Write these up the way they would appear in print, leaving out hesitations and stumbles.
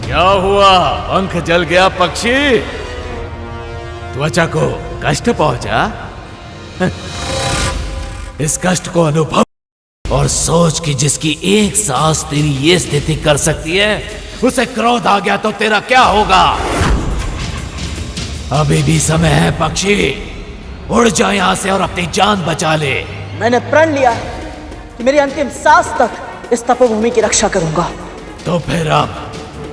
क्या हुआ? पंख जल गया पक्षी? त्वचा को कष्ट पहुंचा? इस कष्ट को अनुभव और सोच कि जिसकी एक सांस तेरी ये स्थिति कर सकती है, उसे क्रोध आ गया तो तेरा क्या होगा? अभी भी समय है पक्षी, उड़ जा यहां से और अपनी जान बचा ले। मैंने प्रण लिया है कि मेरी अंतिम सांस तक इस तपोभूमि की रक्षा करूंगा। तो फिर अब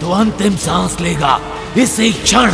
तू अंतिम सांस लेगा इसी क्षण।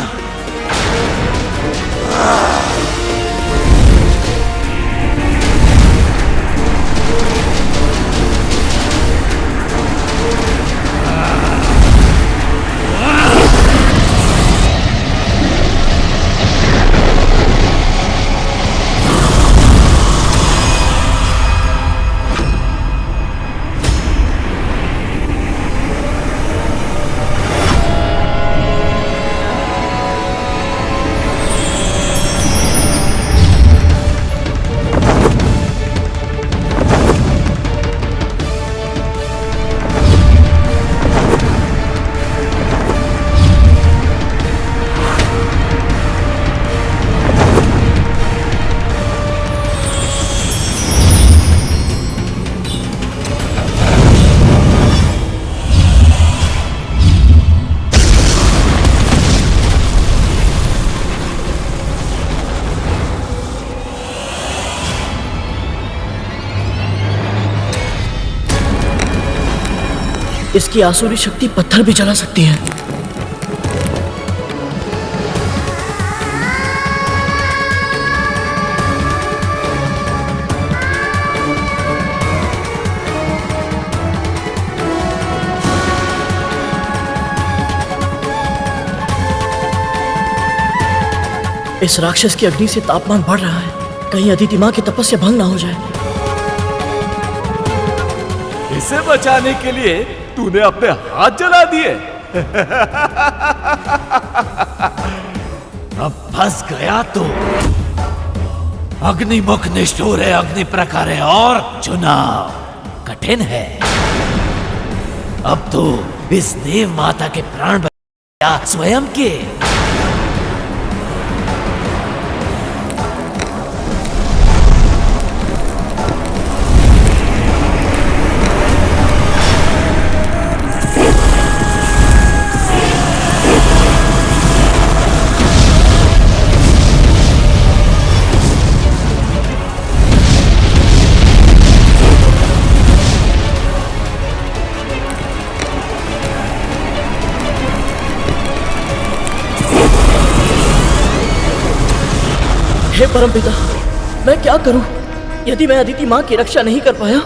इसकी आसुरी शक्ति पत्थर भी जला सकती है। इस राक्षस की अग्नि से तापमान बढ़ रहा है, कहीं अदिति माँ की तपस्या भंग ना हो जाए। इसे बचाने के लिए तूने अपने हाथ जला दिए। अब फंस गया तू। अग्निमुख निष्ठुर है, अग्नि प्रखर है और चुनाव कठिन है। अब तू इस देव माता के प्राण बचा स्वयं के। हे परमपिता, मैं क्या करूं? यदि मैं अदिति माँ की रक्षा नहीं कर पाया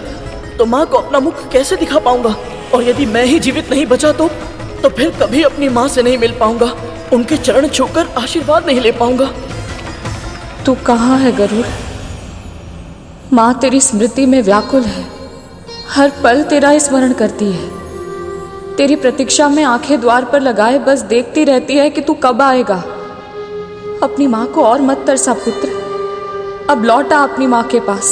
तो माँ को अपना मुख कैसे दिखा पाऊंगा? और यदि मैं ही जीवित नहीं बचा तो फिर कभी अपनी माँ से नहीं मिल पाऊंगा, उनके चरण छूकर आशीर्वाद नहीं ले पाऊंगा। तू कहाँ है गरुड़? माँ तेरी स्मृति में व्याकुल है, हर पल तेरा स्मरण करती है। तेरी प्रतीक्षा में आंखें द्वार पर लगाए बस देखती रहती है कि तू कब आएगा। अपनी माँ को और मत तरसा पुत्र, अब लौटा अपनी माँ के पास,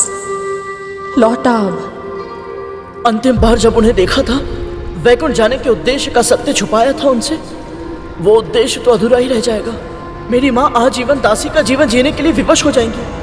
लौटा अब। अंतिम बार जब उन्हें देखा था, वैकुंठ जाने के उद्देश्य का सत्य छुपाया था उनसे, वो उद्देश्य तो अधूरा ही रह जाएगा। मेरी माँ आजीवन दासी का जीवन जीने के लिए विवश हो जाएंगी।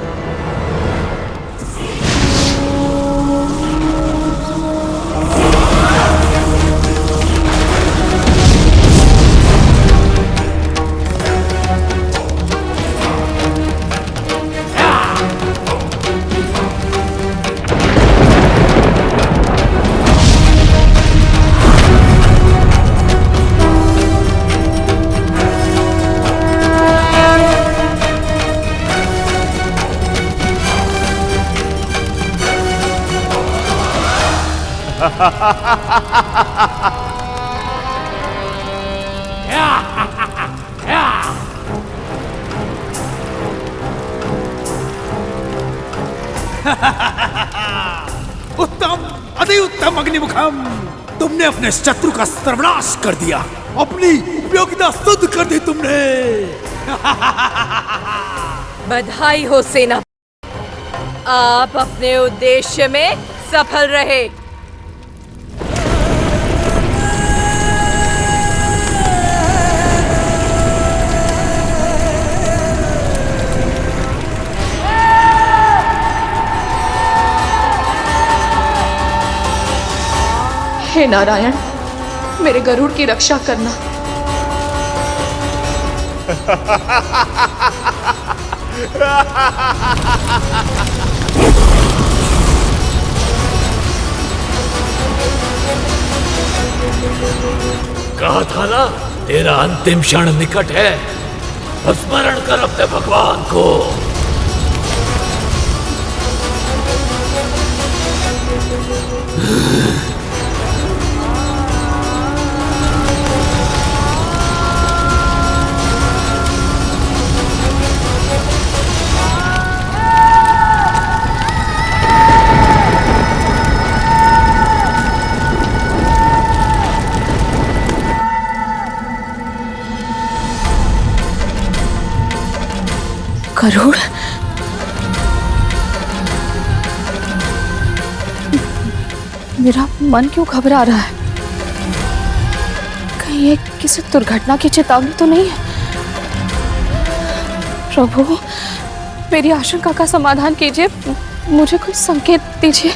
उत्तम, अति उत्तम अग्निमुखम, तुमने अपने शत्रु का सर्वनाश कर दिया, अपनी उपयोगिता सिद्ध कर दी तुमने। बधाई हो सेना। आप अपने उद्देश्य में सफल रहे। हे नारायण, मेरे गरुड़ की रक्षा करना। कहा था ना, तेरा अंतिम क्षण निकट है। स्मरण कर अपने भगवान को। गरुड़, मेरा मन क्यों घबरा रहा है? कहीं ये किसी दुर्घटना की चेतावनी तो नहीं है? प्रभु, मेरी आशंका का समाधान कीजिए, मुझे कोई संकेत दीजिए।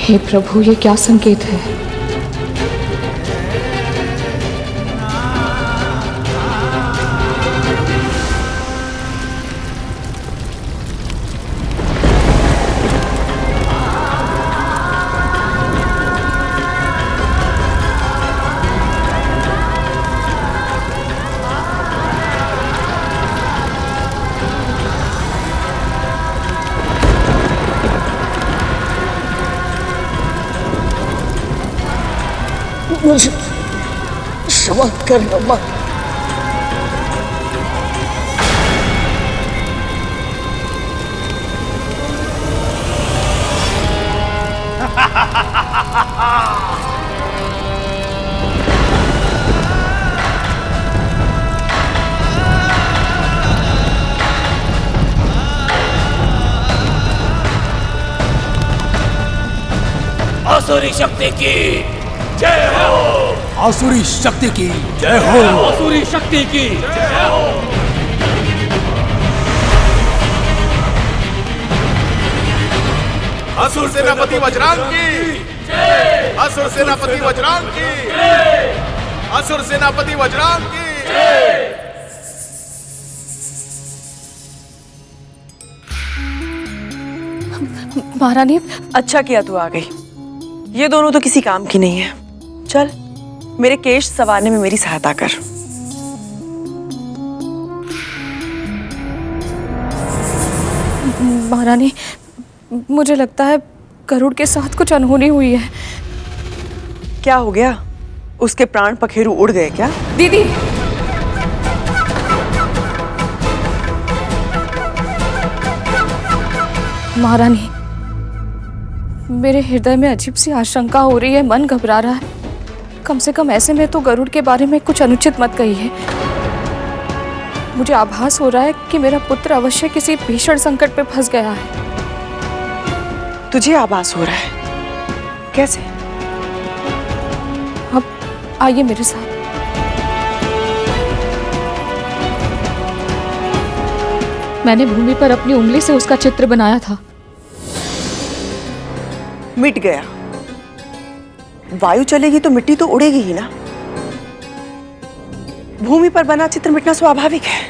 हे प्रभु, ये क्या संकेत है? मुझे क्षमा करना माँ। आसुरी शक्ति की जय हो। आसुरी शक्ति की जय हो। आसुरी शक्ति की जय हो। असुर सेनापति वज्रांग की जय। असुर सेनापति वज्रांग की जय। असुर सेनापति वज्रांग की जय। महारानी, अच्छा किया तू आ गई। ये दोनों तो किसी काम की नहीं है। चल, मेरे केश संवारने में मेरी सहायता कर। महारानी, मुझे लगता है गरुड़ के साथ कुछ अनहोनी हुई है। क्या हो गया? उसके प्राण पखेरु उड़ गए क्या? दीदी, महारानी, मेरे हृदय में अजीब सी आशंका हो रही है, मन घबरा रहा है। कम से कम ऐसे में तो गरुड़ के बारे में कुछ अनुचित मत कहिए। मुझे आभास हो रहा है कि मेरा पुत्र अवश्य किसी भीषण संकट पे फंस गया है। तुझे आभास हो रहा है? कैसे? अब आइए मेरे साथ। मैंने भूमि पर अपनी उंगली से उसका चित्र बनाया था। मिट गया। वायु चलेगी तो मिट्टी तो उड़ेगी ही ना। भूमि पर बना चित्र मिटना स्वाभाविक है।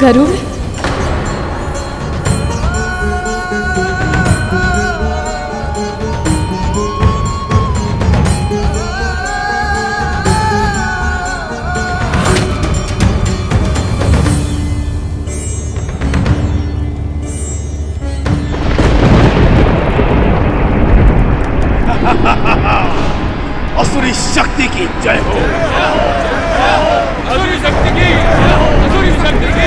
गरुड़, असुरी शक्ति की जय हो। असुरी शक्ति की, असुरी शक्ति की।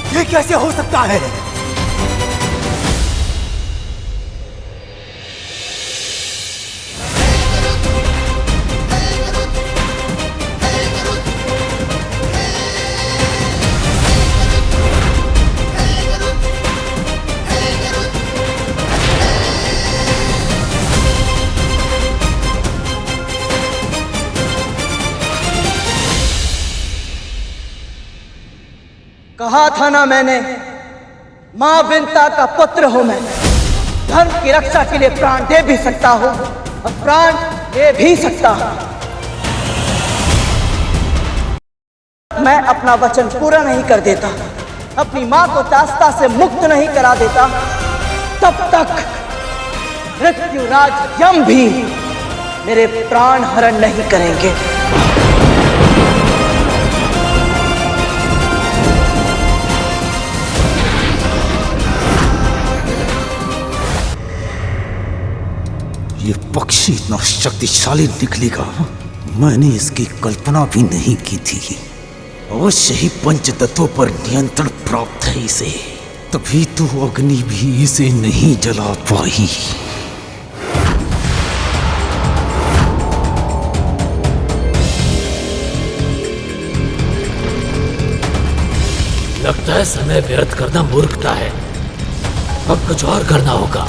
ये कैसे हो सकता है? कहा था ना मैंने, मां विंता का पुत्र हूं मैं। धर्म की रक्षा के लिए प्राण दे भी सकता हूं और प्राण ले भी सकता हूं। मैं अपना वचन पूरा नहीं कर देता, अपनी मां को दास्ता से मुक्त नहीं करा देता, तब तक मृत्युराज यम भी मेरे प्राण हरण नहीं करेंगे। ये पक्षी इतना शक्तिशाली निकलेगा, मैंने इसकी कल्पना भी नहीं की थी। अवश्य ही पंच तत्वों पर नियंत्रण प्राप्त है इसे, तभी तो अग्नि भी इसे नहीं जला पाई। लगता है समय व्यर्थ करना मूर्खता है। अब कुछ और करना होगा।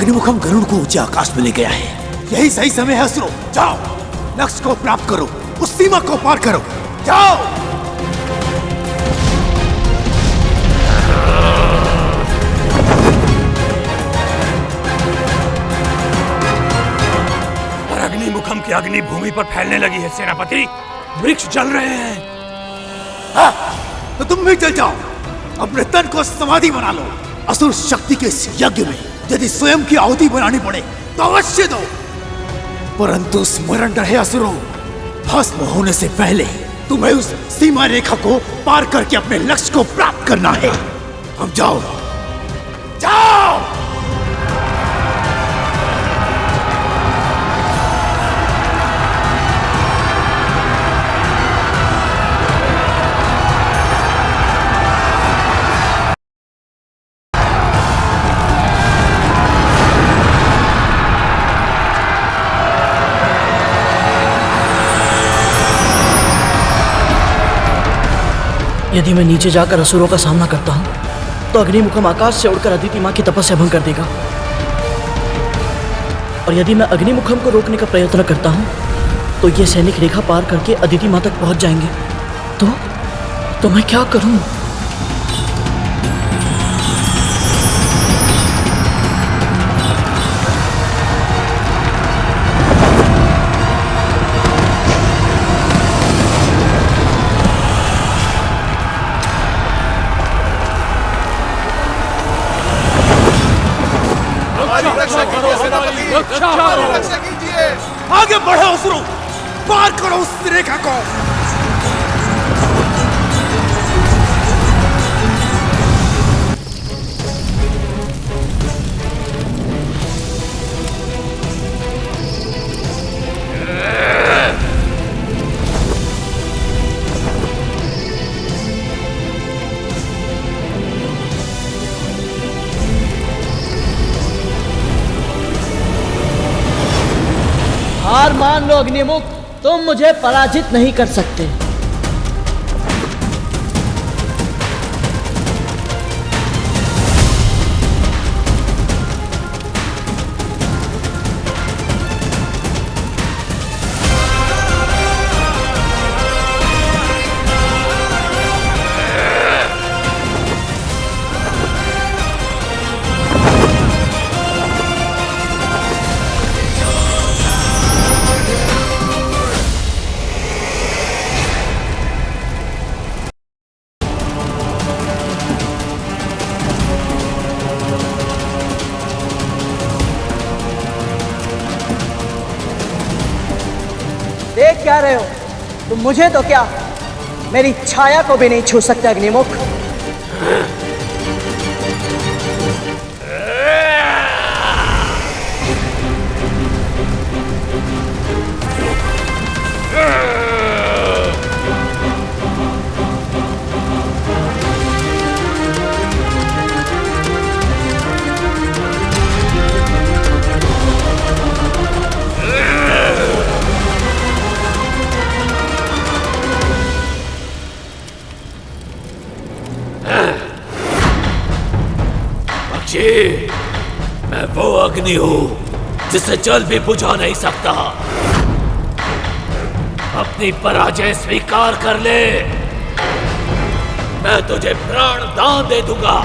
अग्निमुखम गरुड़ को ऊंचे आकाश में ले गया है। यही सही समय है असुरो, जाओ लक्ष्य को प्राप्त करो, उस सीमा को पार करो, जाओ। और अग्निमुखम की अग्नि भूमि पर फैलने लगी है सेनापति, वृक्ष जल रहे हैं। तो तुम भी चल जाओ, अपने तन को समाधि बना लो। असुर शक्ति के इस यज्ञ में यदि स्वयं की आहुति बनानी पड़े तो अवश्य दो, परंतु स्मरण रहे असुरो, भस्म होने से पहले तुम्हें उस सीमा रेखा को पार करके अपने लक्ष्य को प्राप्त करना है। अब जाओ, जाओ। यदि मैं नीचे जाकर असुरों का सामना करता हूं तो अग्निमुखम आकाश से उड़कर अदिति माँ की तपस्या भंग कर देगा, और यदि मैं अग्निमुखम को रोकने का प्रयत्न करता हूं तो ये सैनिक रेखा पार करके अदिति माँ तक पहुंच जाएंगे। तो मैं क्या करूं? रक्षा कीजिए। आगे बढ़ो असुरो, पार करो उस रेखा को। हार मान लो अग्निमुख, तुम मुझे पराजित नहीं कर सकते। देख क्या रहे हो तुम? मुझे तो क्या, मेरी छाया को भी नहीं छू सकते अग्निमुख। मैं वो अग्नि हूं जिसे जल भी बुझा नहीं सकता। अपनी पराजय स्वीकार कर ले, मैं तुझे प्राण दान दे दूंगा।